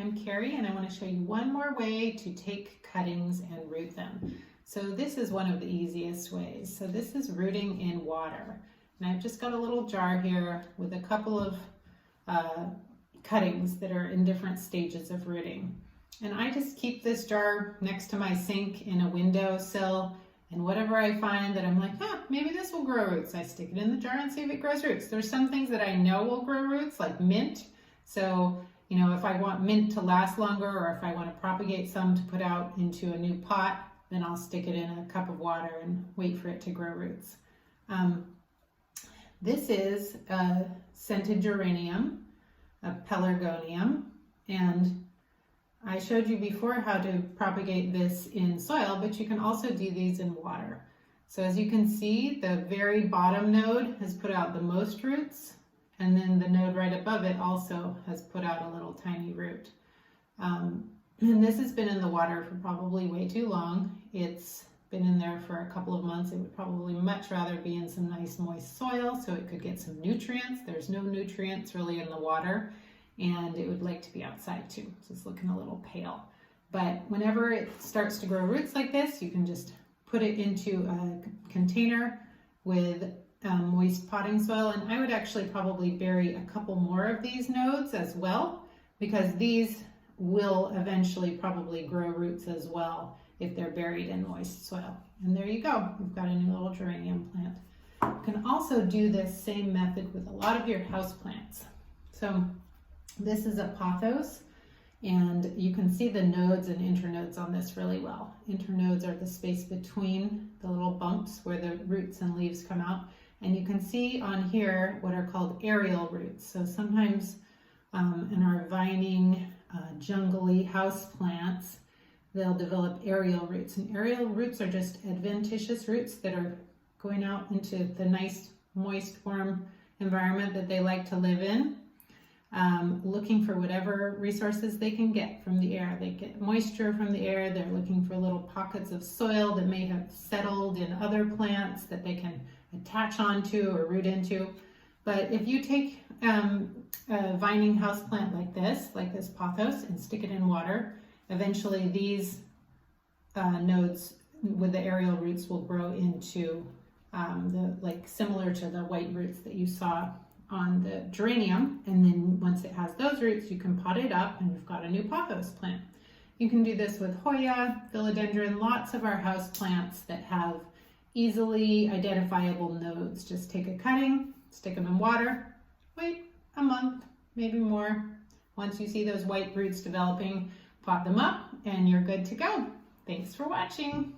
I'm Carey, and I want to show you one more way to take cuttings and root them. So this is one of the easiest ways. So this is rooting in water. And I've just got a little jar here with a couple of cuttings that are in different stages of rooting. And I just keep this jar next to my sink in a windowsill, and whatever I find that I'm like, maybe this will grow roots, I stick it in the jar and see if it grows roots. There's some things that I know will grow roots, like mint. So, you know, if I want mint to last longer, or if I want to propagate some to put out into a new pot, then I'll stick it in a cup of water and wait for it to grow roots. This is a scented geranium, a pelargonium, and I showed you before how to propagate this in soil, but you can also do these in water. So as you can see, the very bottom node has put out the most roots, and then the node right above it also has put out a little tiny root. And this has been in the water for probably way too long. It's been in there for a couple of months. It would probably much rather be in some nice moist soil so it could get some nutrients. There's no nutrients really in the water, and it would like to be outside too. So it's looking a little pale. But whenever it starts to grow roots like this, you can just put it into a container with moist potting soil. And I would actually probably bury a couple more of these nodes as well, because these will eventually probably grow roots as well if they're buried in moist soil. And there you go, we've got a new little geranium plant. You can also do this same method with a lot of your houseplants. So this is a pothos, and you can see the nodes and internodes on this really well. Internodes are the space between the little bumps where the roots and leaves come out. And you can see on here what are called aerial roots. So sometimes in our vining, jungly house plants, they'll develop aerial roots. And aerial roots are just adventitious roots that are going out into the nice, moist, warm environment that they like to live in, looking for whatever resources they can get from the air. They get moisture from the air. They're looking for little pockets of soil that may have settled in other plants that they can attach onto or root into. But if you take a vining house plant like this pothos, and stick it in water, eventually these nodes with the aerial roots will grow into similar to the white roots that you saw on the geranium. And then once it has those roots, you can pot it up and you've got a new pothos plant. You can do this with Hoya, philodendron, lots of our house plants that have easily identifiable nodes. Just take a cutting, stick them in water, wait a month, maybe more. Once you see those white roots developing, pot them up and you're good to go. Thanks for watching.